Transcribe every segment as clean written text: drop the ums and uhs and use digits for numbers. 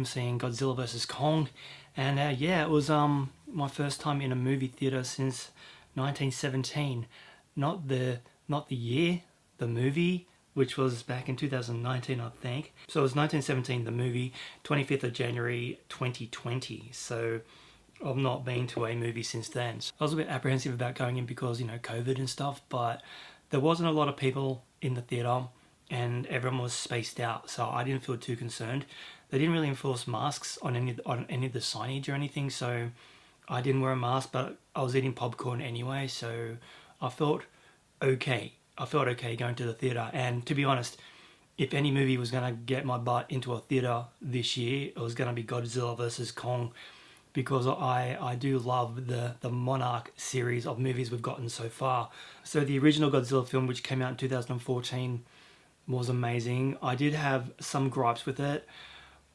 seeing Godzilla vs Kong, and yeah, it was my first time in a movie theater since 1917. Not the year, the movie, which was back in 2019, I think. So it was 1917, the movie, 25th of January 2020. So I've not been to a movie since then. So I was a bit apprehensive about going in because, you know, COVID and stuff, but there wasn't a lot of people in the theater and everyone was spaced out, so I didn't feel too concerned. They didn't really enforce masks on any of the signage or anything, so I didn't wear a mask, but I was eating popcorn anyway, so I felt okay. I felt okay going to the theater, and to be honest, if any movie was going to get my butt into a theater this year, it was going to be Godzilla vs Kong, because I do love the Monarch series of movies we've gotten so far. So the original Godzilla film, which came out in 2014, was amazing. I did have some gripes with it,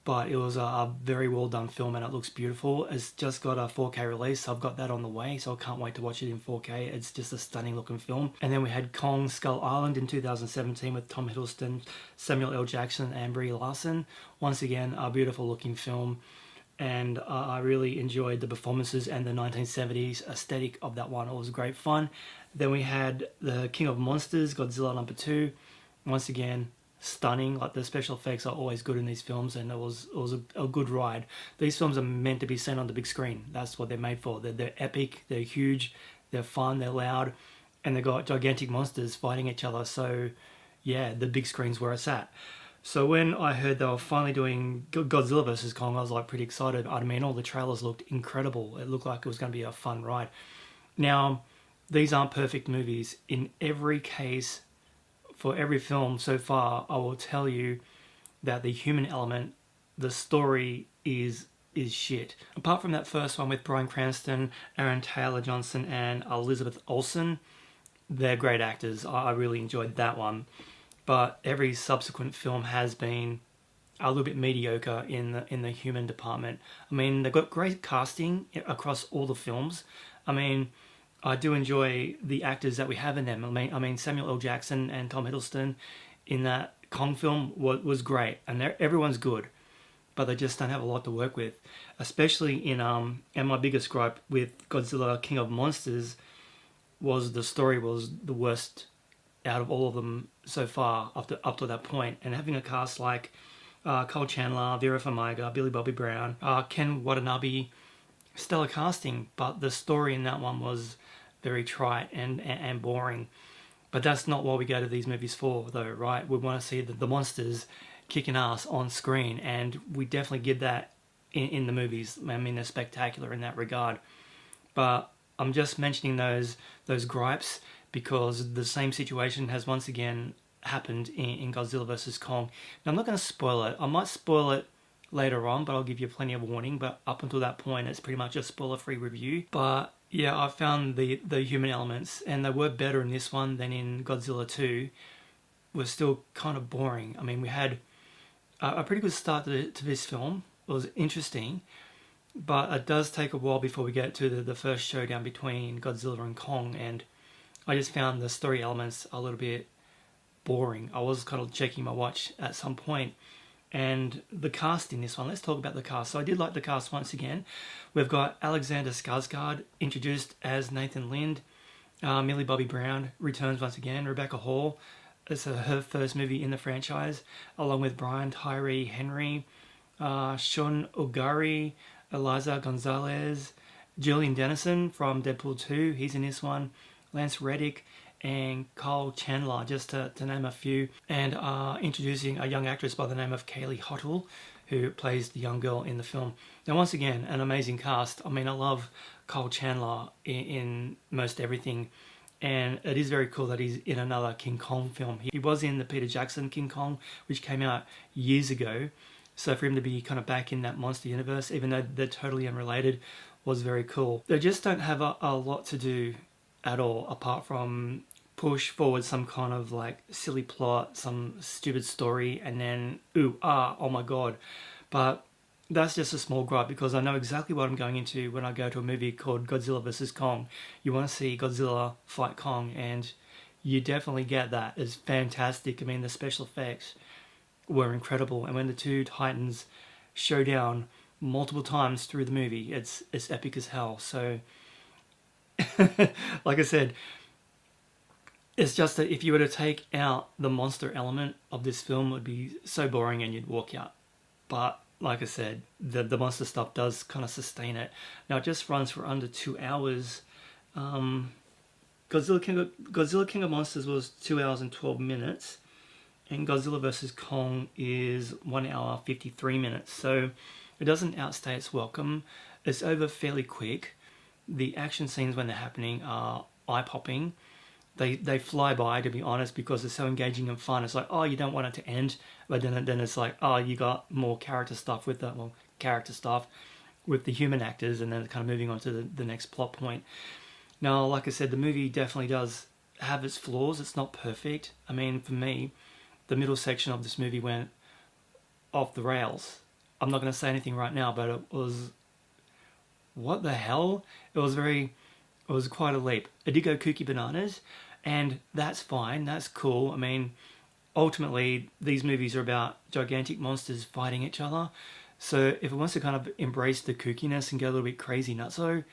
but it was a very well done film and it looks beautiful. It's just got a 4K release, so I've got that on the way, so I can't wait to watch it in 4K. It's just a stunning looking film. And then we had Kong Skull Island in 2017 with Tom Hiddleston, Samuel L. Jackson and Brie Larson. Once again, a beautiful looking film, and I really enjoyed the performances and the 1970s aesthetic of that one. It was great fun. Then we had the King of Monsters, Godzilla #2. Once again, stunning. Like, the special effects are always good in these films, and it was a good ride. These films are meant to be seen on the big screen. That's what they're made for. They're epic, they're huge, they're fun, they're loud, and they've got gigantic monsters fighting each other. So yeah, the big screen's where it's at. So when I heard they were finally doing Godzilla vs Kong, I was like pretty excited. I mean, all the trailers looked incredible. It looked like it was going to be a fun ride. Now, these aren't perfect movies. In every case, for every film so far, I will tell you that the human element, the story is shit. Apart from that first one with Bryan Cranston, Aaron Taylor-Johnson and Elizabeth Olsen, they're great actors. I really enjoyed that one. But every subsequent film has been a little bit mediocre in the human department. I mean, they've got great casting across all the films. I mean, I do enjoy the actors that we have in them. I mean Samuel L. Jackson and Tom Hiddleston in that Kong film was great, and everyone's good, but they just don't have a lot to work with. Especially in and my biggest gripe with Godzilla King of Monsters was the story was the worst out of all of them so far up to that point. And having a cast like Cole Chandler, Vera Farmiga, Billy Bobby Brown, Ken Watanabe, stellar casting, but the story in that one was very trite and boring. But that's not what we go to these movies for, though, right? We want to see the monsters kicking ass on screen, and we definitely get that in the movies. I mean, they're spectacular in that regard. But I'm just mentioning those gripes because the same situation has once again happened in Godzilla vs Kong. Now, I'm not going to spoil it. I might spoil it later on, but I'll give you plenty of warning. But up until that point, it's pretty much a spoiler-free review. But yeah, I found the human elements, and they were better in this one than in Godzilla 2, were still kind of boring. I mean, we had a pretty good start to this film. It was interesting, but it does take a while before we get to the first showdown between Godzilla and Kong, and I just found the story elements a little bit boring. I was kind of checking my watch at some point. And the cast in this one, let's talk about the cast. So I did like the cast once again. We've got Alexander Skarsgård introduced as Nathan Lind. Millie Bobby Brown returns once again. Rebecca Hall, it's her first movie in the franchise, along with Brian Tyree Henry, Sean O'Gary, Eliza Gonzalez, Julian Dennison from Deadpool 2, he's in this one, Lance Reddick, and Kyle Chandler, just to name a few, and introducing a young actress by the name of Kaylee Hottle, who plays the young girl in the film. Now, once again, an amazing cast. I mean, I love Kyle Chandler in most everything, and it is very cool that he's in another King Kong film. He was in the Peter Jackson King Kong, which came out years ago, so for him to be kind of back in that monster universe, even though they're totally unrelated, was very cool. They just don't have a lot to do at all, apart from push forward some kind of like silly plot, some stupid story, and then oh my god. But that's just a small gripe, because I know exactly what I'm going into when I go to a movie called Godzilla vs Kong. You want to see Godzilla fight Kong, and you definitely get that. It's fantastic. I mean, the special effects were incredible, and when the two titans showdown multiple times through the movie. It's epic as hell. So, like I said, it's just that if you were to take out the monster element of this film, it would be so boring and you'd walk out. But like I said, the monster stuff does kind of sustain it. Now it just runs for under 2 hours. Godzilla King of Monsters was 2 hours and 12 minutes. And Godzilla vs. Kong is 1 hour 53 minutes. So it doesn't outstay its welcome. It's over fairly quick. The action scenes when they're happening are eye-popping. They fly by, to be honest, because they're so engaging and fun. It's like, oh, you don't want it to end, but then it's like, oh, you got more character stuff with the human actors, and then kind of moving on to the next plot point. Now, like I said, the movie definitely does have its flaws. It's not perfect. I mean, for me, the middle section of this movie went off the rails. I'm not going to say anything right now, but it was, what the hell? It was quite a leap. It did go kooky bananas, and that's fine, that's cool. I mean, ultimately, these movies are about gigantic monsters fighting each other. So if it wants to kind of embrace the kookiness and go a little bit crazy nutso,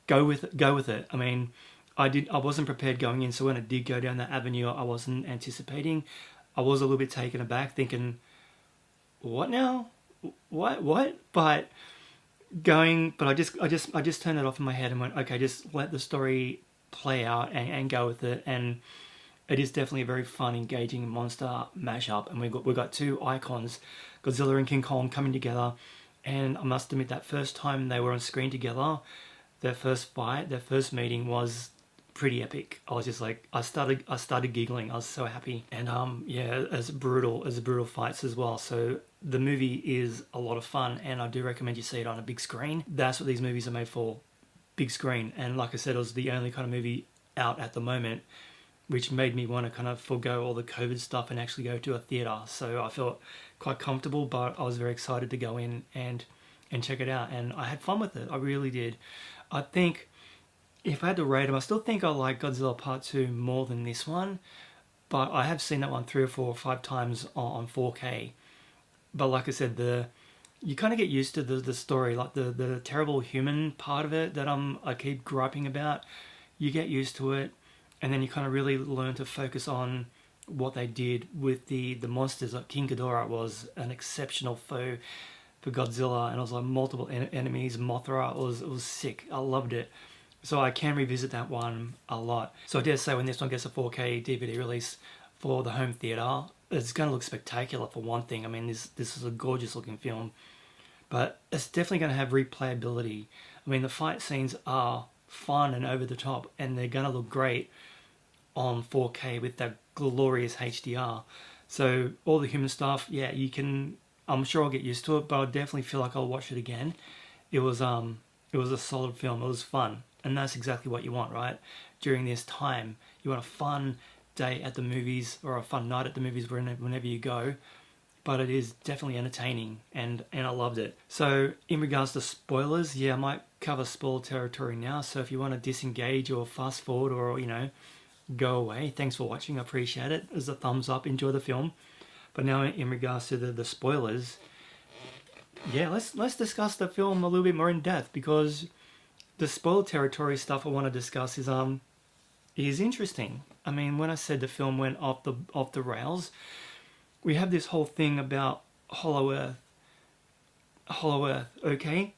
go with it. I mean, I wasn't prepared going in, so when it did go down that avenue, I wasn't anticipating. I was a little bit taken aback, thinking, what now? What? But I just turned it off in my head and went, okay, just let the story play out and go with it. And it is definitely a very fun, engaging monster mashup. And we got two icons, Godzilla and King Kong, coming together. And I must admit, that first time they were on screen together, their first fight, their first meeting was pretty epic. I was just like, I started giggling. I was so happy. And yeah, as brutal fights as well. So the movie is a lot of fun, and I do recommend you see it on a big screen. That's what these movies are made for, big screen. And like I said, it was the only kind of movie out at the moment, which made me want to kind of forgo all the COVID stuff and actually go to a theatre. So I felt quite comfortable, but I was very excited to go in and check it out. And I had fun with it. I really did. I think if I had to rate them, I still think I like Godzilla Part 2 more than this one. But I have seen that one 3 or 4 or 5 times on 4K. But like I said, you kind of get used to the story, like the terrible human part of it that I keep griping about. You get used to it, and then you kind of really learn to focus on what they did with the monsters. Like King Ghidorah was an exceptional foe for Godzilla, and it was like multiple enemies. Mothra, it was sick. I loved it. So I can revisit that one a lot. So I dare say when this one gets a 4K DVD release for the home theatre, it's going to look spectacular for one thing. I mean, this is a gorgeous looking film, but it's definitely going to have replayability. I mean, the fight scenes are fun and over the top, and they're going to look great on 4K with that glorious HDR. So all the human stuff, yeah, I'm sure I'll get used to it, but I definitely feel like I'll watch it again. It was a solid film. It was fun. And that's exactly what you want, right? During this time, you want a fun day at the movies or a fun night at the movies whenever you go. But it is definitely entertaining, and I loved it. So in regards to spoilers, yeah, I might cover spoiler territory now. So if you want to disengage or fast forward or, go away, thanks for watching. I appreciate it. As a thumbs up, enjoy the film. But now in regards to the spoilers, yeah, let's discuss the film a little bit more in depth, because the spoiler territory stuff I want to discuss is interesting. I mean, when I said the film went off the rails, we have this whole thing about Hollow Earth, okay?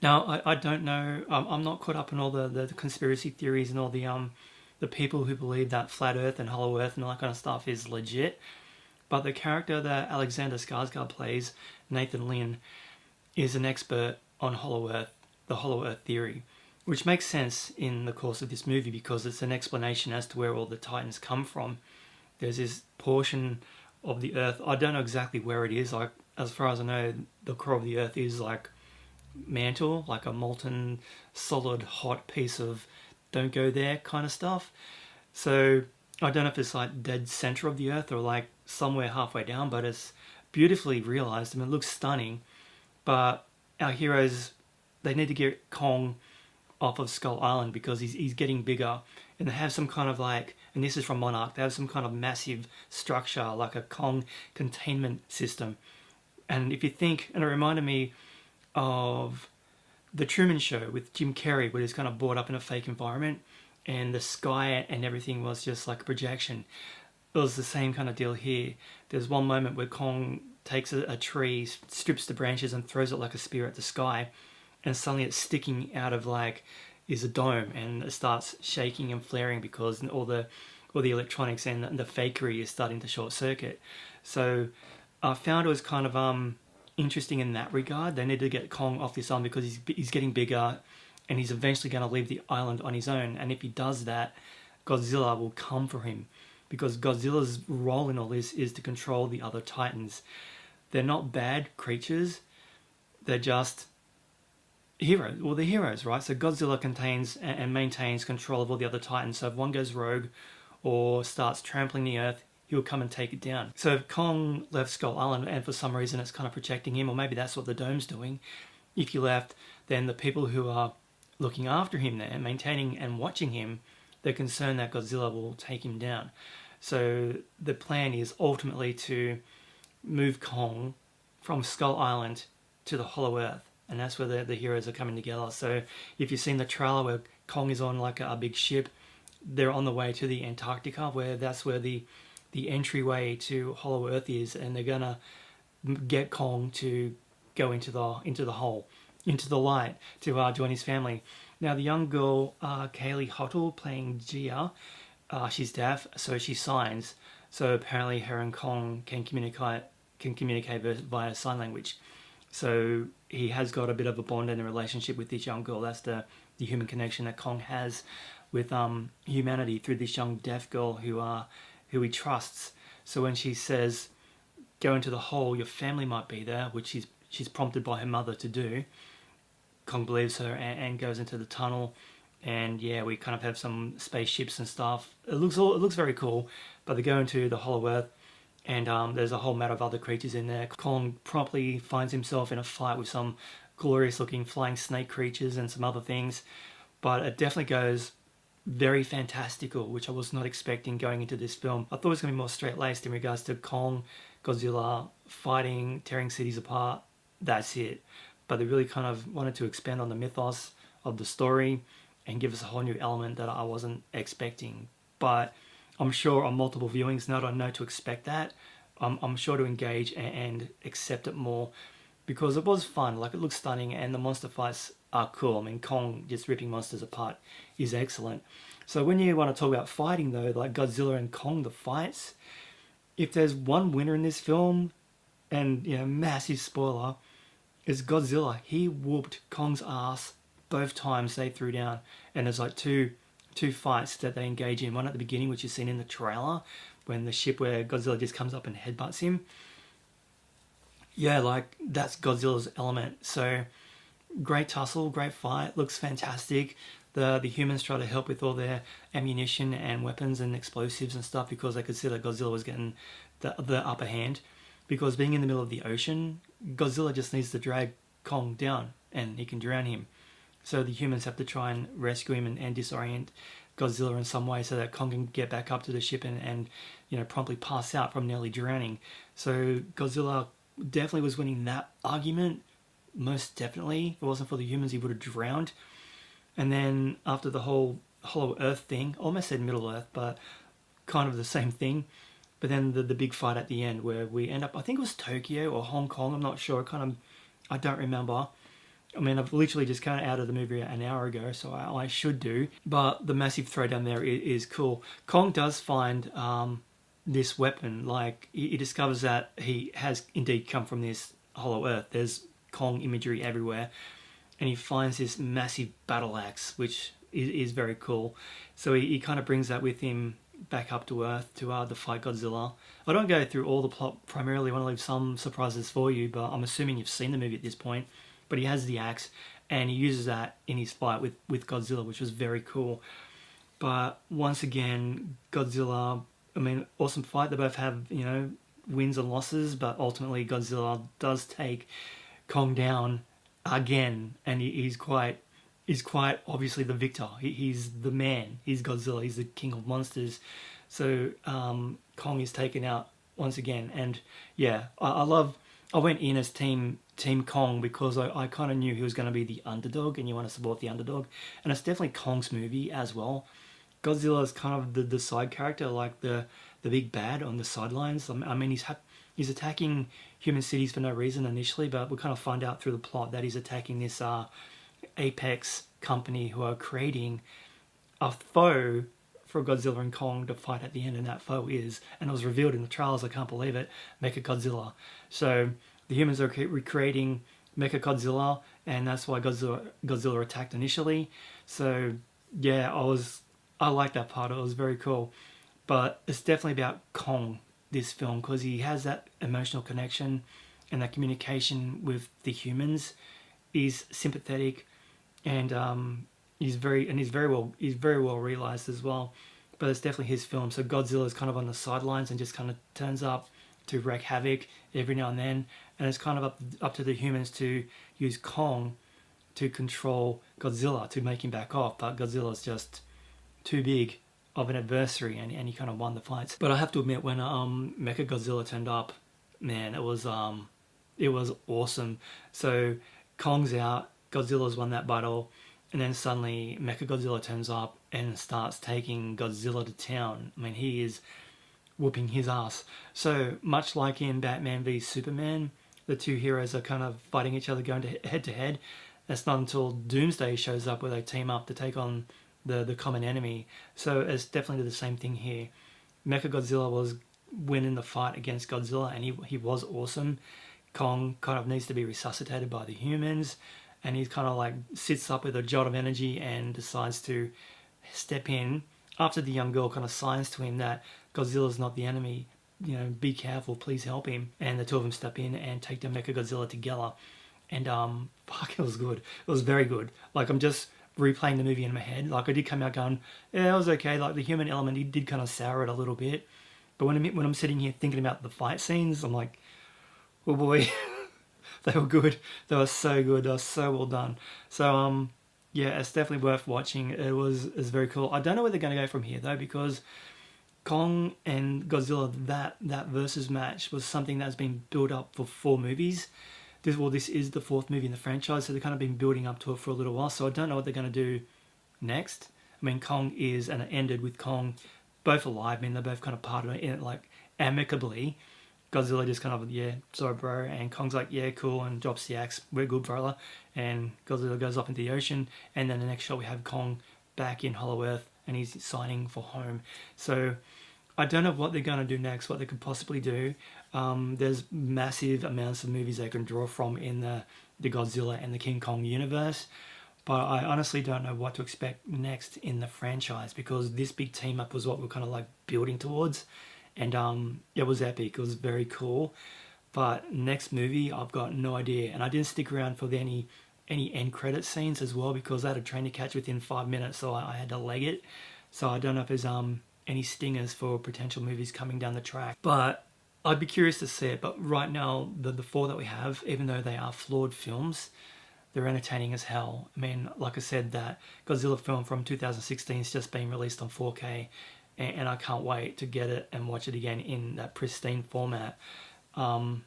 Now, I don't know, I'm not caught up in all the conspiracy theories and all the people who believe that Flat Earth and Hollow Earth and all that kind of stuff is legit. But the character that Alexander Skarsgård plays, Nathan Lynn, is an expert on Hollow Earth, the Hollow Earth theory, which makes sense in the course of this movie because it's an explanation as to where all the Titans come from. There's this portion of the Earth, I don't know exactly where it is, like, as far as I know, the core of the Earth is like mantle, like a molten, solid, hot piece of don't go there kind of stuff. So I don't know if it's like dead center of the Earth or like somewhere halfway down, but it's beautifully realized. I mean, it looks stunning, but our heroes, they need to get Kong off of Skull Island because he's getting bigger, and they have some kind of like, and this is from Monarch, they have some kind of massive structure like a Kong containment system And if you think, and it reminded me of the Truman Show with Jim Carrey, where he's kind of brought up in a fake environment and the sky and everything was just like a projection. It was the same kind of deal here. There's one moment where Kong takes a tree, strips the branches and throws it like a spear at the sky, and suddenly it's sticking out of like is a dome, and it starts shaking and flaring because all the electronics and the fakery is starting to short circuit. So I found it was kind of interesting in that regard. They need to get Kong off this island because he's getting bigger, and he's eventually going to leave the island on his own. And if he does that, Godzilla will come for him, because Godzilla's role in all this is to control the other Titans. They're not bad creatures, they're just heroes. Well, they're heroes, right? So Godzilla contains and maintains control of all the other Titans. So if one goes rogue or starts trampling the earth, he'll come and take it down. So if Kong left Skull Island and for some reason it's kind of protecting him, or maybe that's what the dome's doing, if he left, then the people who are looking after him there, maintaining and watching him, they're concerned that Godzilla will take him down. So the plan is ultimately to move Kong from Skull Island to the Hollow Earth, and that's where the heroes are coming together. So if you've seen the trailer where Kong is on like a big ship, they're on the way to the Antarctica, where that's where the entryway to Hollow Earth is, and they're gonna get Kong to go into the hole, into the light, to join his family. Now the young girl, Kaylee Hottle, playing Gia, she's deaf, so she signs. So apparently her and Kong can communicate via sign language. So he has got a bit of a bond and a relationship with this young girl. That's the human connection that Kong has with humanity through this young deaf girl who he trusts. So when she says, "Go into the hole, your family might be there," which she's prompted by her mother to do, Kong believes her and goes into the tunnel. And yeah, we kind of have some spaceships and stuff. It looks very cool. But they go into the Hollow Earth, and there's a whole matter of other creatures in there. Kong promptly finds himself in a fight with some glorious looking flying snake creatures and some other things. But it definitely goes very fantastical, which I was not expecting going into this film. I thought it was going to be more straight-laced in regards to Kong, Godzilla, fighting, tearing cities apart. That's it. But they really kind of wanted to expand on the mythos of the story and give us a whole new element that I wasn't expecting. But I'm sure on multiple viewings, now that I know to expect that, I'm sure to engage and accept it more, because it was fun. Like, it looks stunning and the monster fights are cool. I mean, Kong just ripping monsters apart is excellent. So when you want to talk about fighting though, like Godzilla and Kong, the fights, if there's one winner in this film, and you know, massive spoiler, is Godzilla. He whooped Kong's ass both times they threw down. And there's like two fights that they engage in. One at the beginning, which is seen in the trailer, when the ship where Godzilla just comes up and headbutts him. Yeah, like, that's Godzilla's element. So great tussle, great fight, looks fantastic. The humans try to help with all their ammunition and weapons and explosives and stuff, because they could see that Godzilla was getting the upper hand. Because being in the middle of the ocean, Godzilla just needs to drag Kong down and he can drown him. So the humans have to try and rescue him and disorient Godzilla in some way so that Kong can get back up to the ship and you know, promptly pass out from nearly drowning. So Godzilla definitely was winning that argument, most definitely. If it wasn't for the humans, he would have drowned. And then after the whole Hollow Earth thing, almost said Middle Earth, but kind of the same thing. But then the big fight at the end where we end up, I think it was Tokyo or Hong Kong, I'm not sure, I don't remember. I mean, I've literally just come out of the movie an hour ago, so I should do. But the massive throwdown there is cool. Kong does find this weapon. Like, he discovers that he has indeed come from this Hollow Earth. There's Kong imagery everywhere. And he finds this massive battle axe, which is very cool. So he kind of brings that with him back up to Earth to fight Godzilla. I don't go through all the plot primarily. I want to leave some surprises for you, but I'm assuming you've seen the movie at this point. But he has the axe, and he uses that in his fight with Godzilla, which was very cool. But once again, Godzilla, I mean, awesome fight. They both have, you know, wins and losses, but ultimately Godzilla does take Kong down again, and he's quite obviously the victor. He's the man. He's Godzilla. He's the king of monsters. So Kong is taken out once again, and yeah, I love I went in as Team Kong because I kind of knew he was going to be the underdog, and you want to support the underdog. And it's definitely Kong's movie as well. Godzilla is kind of the side character, like the big bad on the sidelines. I mean, he's attacking human cities for no reason initially, but we kind of find out through the plot that he's attacking this Apex company who are creating a foe for Godzilla and Kong to fight at the end, and that foe is, and it was revealed in the trailers, I can't believe it, Mechagodzilla. So the humans are recreating Mechagodzilla, and that's why Godzilla attacked initially. So yeah, I like that part. It was very cool. But it's definitely about Kong, this film, because he has that emotional connection and that communication with the humans. He's sympathetic, and he's very well realized as well. But it's definitely his film. So Godzilla is kind of on the sidelines and just kind of turns up to wreak havoc every now and then, and it's kind of up to the humans to use Kong to control Godzilla, to make him back off. But Godzilla's just too big of an adversary, and he kind of won the fights. But I have to admit, when Mechagodzilla turned up, man, it was awesome. So Kong's out, Godzilla's won that battle, and then suddenly Mechagodzilla turns up and starts taking Godzilla to town. I mean, he is whooping his ass. So much like in Batman v Superman, the two heroes are kind of fighting each other, going head to head. That's not until Doomsday shows up where they team up to take on the common enemy. So it's definitely the same thing here. Mechagodzilla was winning the fight against Godzilla, and he was awesome. Kong kind of needs to be resuscitated by the humans, and he's kind of like sits up with a jolt of energy and decides to step in after the young girl kind of signs to him that Godzilla's not the enemy, you know, be careful, please help him. And the two of them step in and take down Mechagodzilla together. And fuck, it was good. It was very good. Like, I'm just replaying the movie in my head. Like, I did come out going, yeah, it was okay. Like, the human element, he did kind of sour it a little bit. But when I'm sitting here thinking about the fight scenes, I'm like, oh boy, they were good. They were so good. They were so well done. So yeah, it's definitely worth watching. It's very cool. I don't know where they're going to go from here though, because Kong and Godzilla, that versus match was something that's been built up for 4 movies. This is the 4th movie in the franchise, so they've kind of been building up to it for a little while. So I don't know what they're going to do next. I mean, Kong is, and it ended with Kong both alive. I mean, they're both kind of parted in it like amicably. Godzilla just kind of, yeah, sorry bro, and Kong's like, yeah, cool, and drops the axe, we're good brother, and Godzilla goes up into the ocean, and then the next shot we have Kong back in Hollow Earth, and he's signing for home. So I don't know what they're going to do next, what they could possibly do. There's massive amounts of movies they can draw from in the Godzilla and the King Kong universe, but I honestly don't know what to expect next in the franchise, because this big team up was what we're kind of like building towards. And it was epic. It was very cool. But next movie, I've got no idea. And I didn't stick around for any end credit scenes as well, because I had a train to catch within 5 minutes, so I had to leg it. So I don't know if there's any stingers for potential movies coming down the track. But I'd be curious to see it. But right now, the 4 that we have, even though they are flawed films, they're entertaining as hell. I mean, like I said, that Godzilla film from 2016 is just being released on 4K. And I can't wait to get it and watch it again in that pristine format. And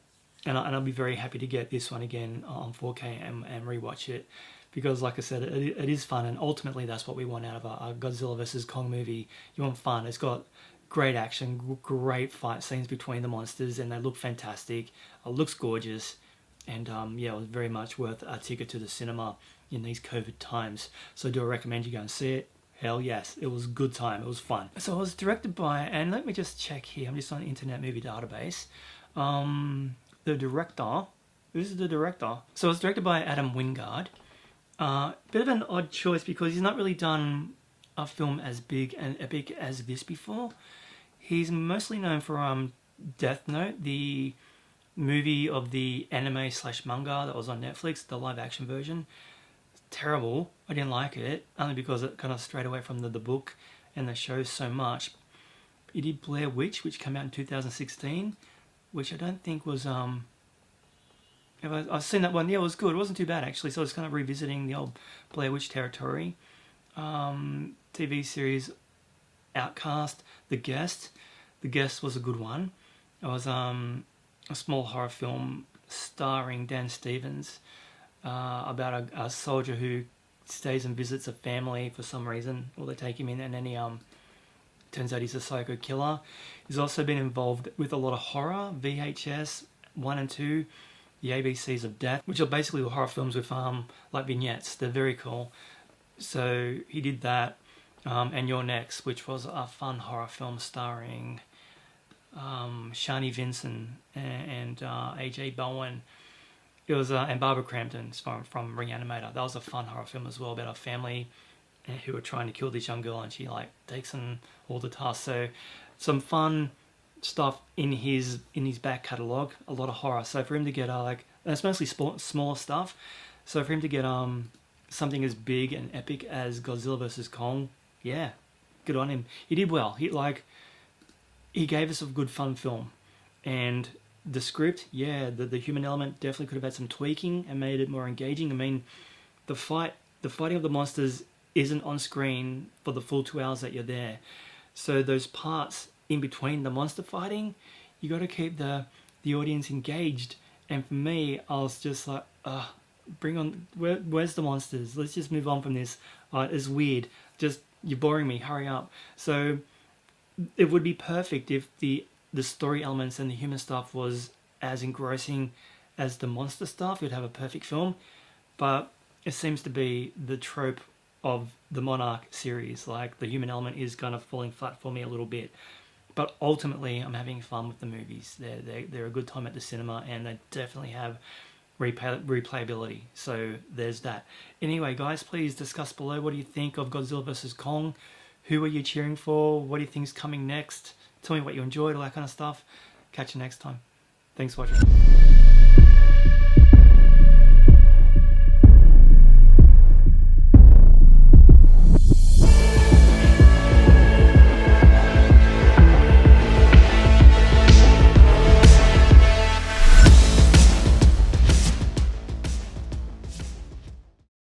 I'll be very happy to get this one again on 4K and rewatch it, because like I said, it is fun, and ultimately that's what we want out of a Godzilla vs. Kong movie. You want fun. It's got great action, great fight scenes between the monsters, and they look fantastic. It looks gorgeous, and yeah, it was very much worth a ticket to the cinema in these COVID times. So do I recommend you go and see it? Hell yes, it was a good time, it was fun. So it was directed by, and let me just check here, I'm just on Internet Movie Database. The director, this is the director. So it was directed by Adam Wingard. Bit of an odd choice, because he's not really done a film as big and epic as this before. He's mostly known for Death Note, the movie of the anime / manga that was on Netflix, the live action version. Terrible. I didn't like it, only because it kind of strayed away from the book and the show so much. He did Blair Witch, which came out in 2016, which I don't think was I've seen that one. Yeah, it was good. It wasn't too bad actually. So it's kind of revisiting the old Blair Witch territory. TV series Outcast, The Guest. The Guest was a good one. It was a small horror film starring Dan Stevens, about a soldier who stays and visits a family for some reason, or they take him in, and then he turns out he's a psycho killer. He's also been involved with a lot of horror, VHS 1 and 2, the ABCs of Death, which are basically horror films with like vignettes. They're very cool. So he did that, and You're Next, which was a fun horror film starring Shani Vincent and AJ Bowen. It was and Barbara Crampton from Reanimator. That was a fun horror film as well, about a family who were trying to kill this young girl, and she like takes on all the tasks. So some fun stuff in his back catalogue. A lot of horror. So for him to get and it's mostly smaller stuff. So for him to get something as big and epic as Godzilla vs Kong, yeah, good on him. He did well. He gave us a good fun film, and the script, yeah, the human element definitely could have had some tweaking and made it more engaging. I mean, the fighting of the monsters isn't on screen for the full 2 hours that you're there. So those parts in between the monster fighting, you got to keep the audience engaged. And for me, I was just like, bring on, where's the monsters? Let's just move on from this. It's weird. Just, you're boring me. Hurry up. So it would be perfect if the story elements and the human stuff was as engrossing as the monster stuff. You'd have a perfect film. But it seems to be the trope of the Monarch series. Like, the human element is kind of falling flat for me a little bit. But ultimately, I'm having fun with the movies. They're a good time at the cinema, and they definitely have replayability. So there's that. Anyway, guys, please discuss below. What do you think of Godzilla vs Kong? Who are you cheering for? What do you think's coming next? Tell me what you enjoyed, all that kind of stuff. Catch you next time. Thanks for watching.